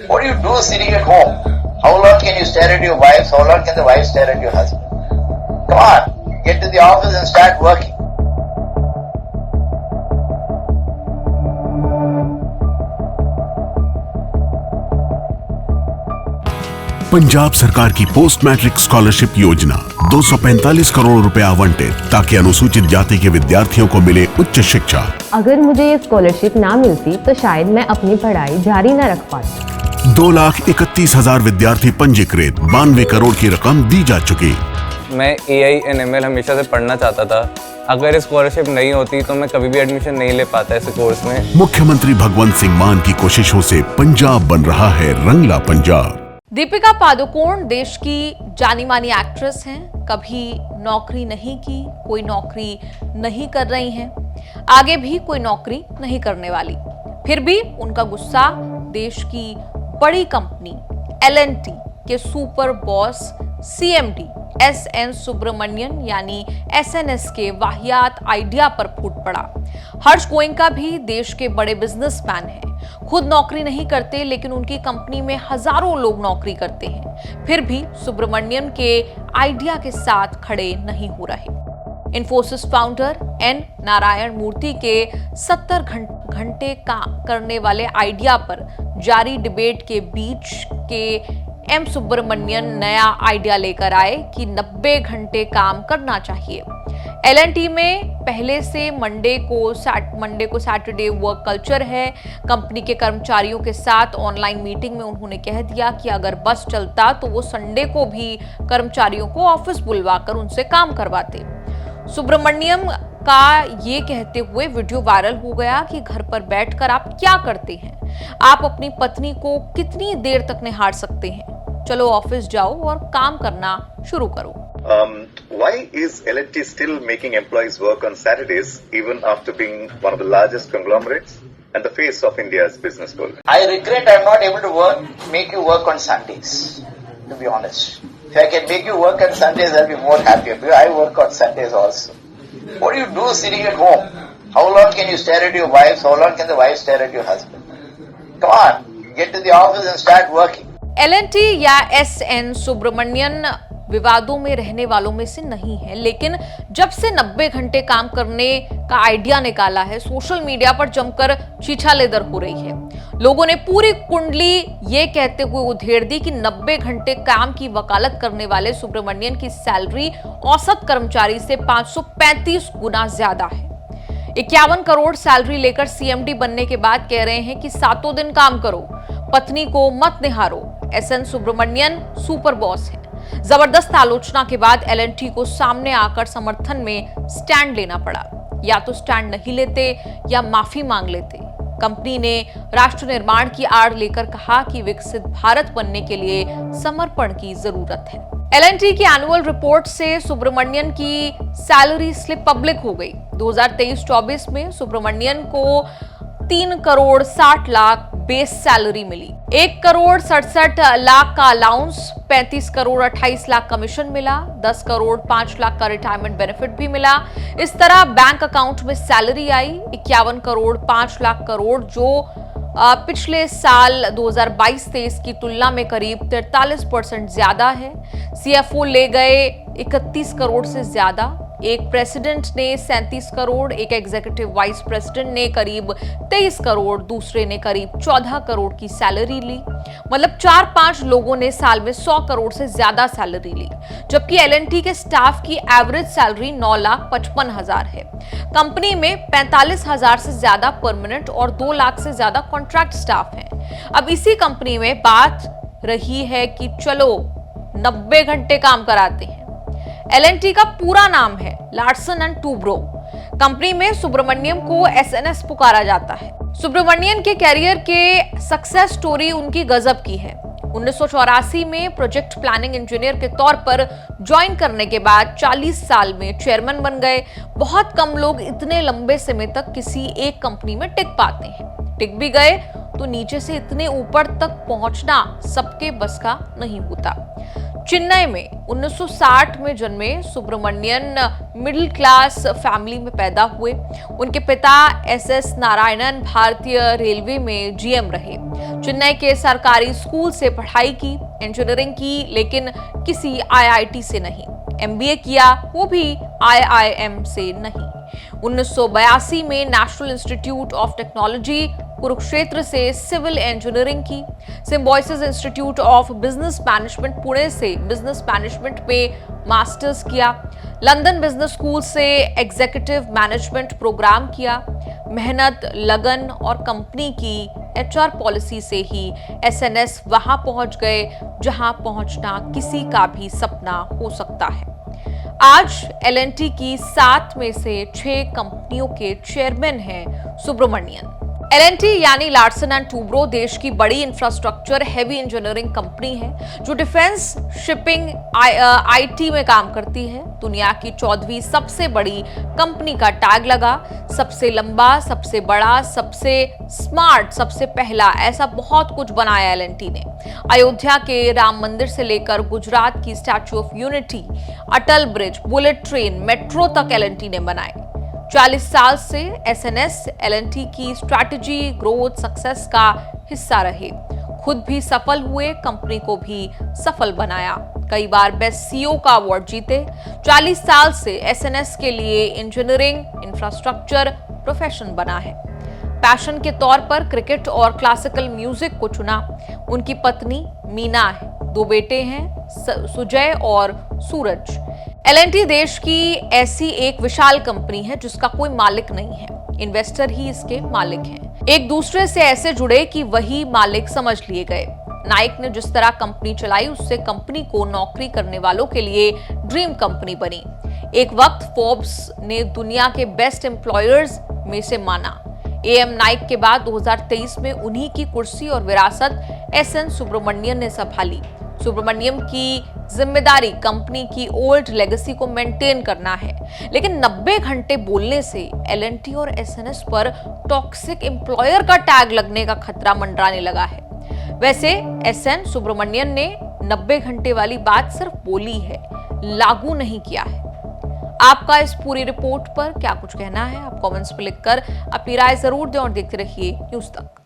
What do you do sitting at home? How long can you stare at your wife? How long can the wife stare at your husband? Come on, get to the office and start working. Punjab सरकार की post matric scholarship योजना 245 करोड़ रुपए आवंटित ताकि अनुसूचित जाति के विद्यार्थियों को मिले उच्च शिक्षा। अगर मुझे ये स्कॉलरशिप ना मिलती तो शायद मैं अपनी पढ़ाई जारी न रख पाती। 2,31,000 विद्यार्थी पंजीकृत, 92 करोड़ की रकम दी जा चुकी। मैं AI and ML हमेशा से पढ़ना चाहता था। अगर स्कॉलरशिप नहीं होती तो मैं कभी भी एडमिशन नहीं ले पाता इस कोर्स में। मुख्यमंत्री भगवंत सिंह मान की कोशिशों से पंजाब बन रहा है रंगला पंजाब। दीपिका पादुकोण देश की जानी मानी एक्ट्रेस हैं। कभी नौकरी नहीं की, कोई नौकरी नहीं कर रही हैं, आगे भी कोई नौकरी नहीं करने वाली। फिर भी उनका गुस्सा देश की बड़ी कंपनी L&T के super boss CMD SN Subramanian यानी SNS के वाहियात आइडिया पर फूट पड़ा। हर्ष गोयनका भी देश के बड़े बिजनेसमैन हैं। खुद नौकरी नहीं करते लेकिन उनकी कंपनी में हजारों लोग नौकरी करते हैं, फिर भी सुब्रमण्यन के आइडिया के साथ खड़े नहीं हो रहे। इन्फोसिस फाउंडर N नारायण मूर्ति के 70 घंटे काम करने वाले आइडिया पर जारी डिबेट के बीच के M सुब्रमण्यन नया आइडिया लेकर आए कि 90 घंटे काम करना चाहिए। L&T में पहले से मंडे को सैटरडे वर्क कल्चर है। कंपनी के कर्मचारियों के साथ ऑनलाइन मीटिंग में उन्होंने कह दिया कि अगर बस चलता तो वो संडे को भी कर्मचारियों को ऑफिस बुलवाकर उनसे काम करवाते। सुब्रमण्यम का ये कहते हुए वीडियो वायरल हो गया कि घर पर बैठकर आप क्या करते हैं, आप अपनी पत्नी को कितनी देर तक निहार सकते हैं, चलो ऑफिस जाओ और काम करना शुरू करो। Why is L&T still making employees work on Saturdays even after being one of the largest conglomerates and the face of India's business world? I regret I'm not able to make you work on Sundays, to be honest. If I can make you work on Sundays, I'll be more happier because I work on Sundays also. What do you do sitting at home? How long can you stare at your wife? How long can the wife stare at your husband? Come on, get to the office and start working. L&T या SN Subramanian विवादों में रहने वालों में से नहीं है, लेकिन जब से 90 घंटे काम करने का आइडिया निकाला है, सोशल मीडिया पर जमकर छीछालेदर हो रही है। लोगों ने पूरी कुंडली ये कहते हुए उधेड़ दी कि 90 घंटे काम की वकालत करने वाले सुब्रमण्यन की सैलरी औसत कर्मचारी से 535 गुना ज्यादा है। 51 करोड़ सैलरी लेकर CMD बनने के बाद कह रहे हैं कि 7 दिन काम करो, पत्नी को मत निहारो। SN सुब्रमण्यन सुपर बॉस है। जबरदस्त आलोचना के बाद L&T को सामने आकर समर्थन में स्टैंड लेना पड़ा। या तो स्टैंड नहीं लेते या माफी मांग लेते। कंपनी ने राष्ट्र निर्माण की आड़ लेकर कहा कि विकसित भारत बनने के लिए समर्पण की जरूरत है। L&T की एनुअल रिपोर्ट से सुब्रमण्यन की सैलरी स्लिप पब्लिक हो गई। 2023-24 में सुब्रमण्यन को 3 करोड़ 60 लाख बेस सैलरी मिली, 1 करोड़ 67 लाख का अलाउंस, 35 करोड़ 28 लाख कमीशन मिला, 10 करोड़ 5 लाख का रिटायरमेंट बेनिफिट भी मिला। इस तरह बैंक अकाउंट में सैलरी आई 51 करोड़ 5 लाख करोड़, जो पिछले साल 2022-23 की तुलना में करीब 43% ज्यादा है। CFO ले गए 31 करोड़ से ज्यादा। एक प्रेसिडेंट ने 37 करोड़, एक एग्जीक्यूटिव वाइस प्रेसिडेंट ने करीब 23 करोड़, दूसरे ने करीब 14 करोड़ की सैलरी ली। मतलब 4-5 लोगों ने साल में 100 करोड़ से ज्यादा सैलरी ली, जबकि L&T के स्टाफ की एवरेज सैलरी 9,55,000 है। कंपनी में 45,000 से ज्यादा परमानेंट और 2 लाख से ज्यादा कॉन्ट्रैक्ट स्टाफ हैं। अब इसी कंपनी में बात रही है कि चलो 90 घंटे काम कराते हैं। L&T का पूरा नाम है लार्सन एंड टूब्रो। कंपनी में सुब्रमण्यम को SNS पुकारा जाता है। सुब्रमण्यन के कैरियर के सक्सेस स्टोरी उनकी गजब की है। 1984 में प्रोजेक्ट प्लानिंग इंजीनियर के तौर पर ज्वाइन करने के बाद 40 साल में चेयरमैन बन गए। बहुत कम लोग इतने लंबे समय तक किसी एक कंपनी में टिक पाते हैं। टिक भी गए तो नीचे से इतने ऊपर तक पहुंचना सबके बस का नहीं होता। चेन्नई में 1960 में जन्मे सुब्रमण्यन मिडिल क्लास फैमिली में पैदा हुए। उनके पिता SS नारायणन भारतीय रेलवे में GM रहे। चेन्नई के सरकारी स्कूल से पढ़ाई की, इंजीनियरिंग की, लेकिन किसी आईआईटी से नहीं। एमबीए किया, वो भी आईआईएम से नहीं। 1982 में national institute of technology Kurukshetra से सिविल इंजीनियरिंग की। Symbiosis institute of business management Pune से बिजनेस मैनेजमेंट में मास्टर्स किया। लंदन बिजनेस स्कूल से एग्जीक्यूटिव मैनेजमेंट प्रोग्राम किया। मेहनत, लगन और कंपनी की एचआर पॉलिसी से ही एसएनएस वहां पहुंच गए जहां पहुंचना किसी का भी सपना हो सकता है। आज एल&टी की 7 में से 6 कंपनियों के चेयरमैन हैं सुब्रमण्यन। एल&टी यानी लार्सन एंड टूब्रो देश की बड़ी इंफ्रास्ट्रक्चर हेवी इंजीनियरिंग कंपनी है जो डिफेंस, शिपिंग, आईटी में काम करती है। दुनिया की 14वीं सबसे बड़ी कंपनी का टैग लगा। सबसे लंबा, सबसे बड़ा, सबसे स्मार्ट, सबसे पहला, ऐसा बहुत कुछ बनाया एल&टी ने। अयोध्या के राम मंदिर से लेकर गुजरात की statue of unity, Atal bridge, bullet train, metro तक एल&टी ने बनाए। 40 साल से एसएनएस एल&टी की स्ट्रैटेजी, ग्रोथ, सक्सेस का हिस्सा रहे। खुद भी सफल हुए, कंपनी को भी सफल बनाया। कई बार बेस्ट सीईओ का अवार्ड जीते। 40 साल से एसएनएस के लिए इंजीनियरिंग, इंफ्रास्ट्रक्चर प्रोफेशन बना है। पैशन के तौर पर क्रिकेट और क्लासिकल म्यूजिक को चुना। उनकी पत्नी मीना है। 2 बेटे हैं, सुजय और सूरज। एल&टी देश की ऐसी एक विशाल कंपनी है जिसका कोई मालिक नहीं है, इन्वेस्टर ही इसके मालिक हैं। एक दूसरे से ऐसे जुड़े कि वही मालिक समझ लिए गए। नाइक ने जिस तरह कंपनी चलाई, उससे कंपनी को नौकरी करने वालों के लिए ड्रीम कंपनी बनी। एक वक्त फोर्ब्स ने दुनिया के बेस्ट एम्प्लॉयर्स में से माना। एएम नाइक के बाद 2023 में उन्हीं की कुर्सी और विरासत एसएन सुब्रमण्यन ने संभाली। सुब्रमण्यम की जिम्मेदारी कंपनी की ओल्ड लेगेसी को मेंटेन करना है, लेकिन 90 घंटे बोलने से एल&टी और एसएनएस पर टॉक्सिक एम्प्लॉयर का टैग लगने का खतरा मंडराने लगा है। वैसे एसएन सुब्रमण्यन ने 90 घंटे वाली बात सिर्फ बोली है, लागू नहीं किया है। आपका इस पूरी रिपोर्ट पर क्या कुछ कहना है? आप कमेंट्स में लिखकर अपनी राय जरूर दें और देखते रहिए न्यूज़ तक।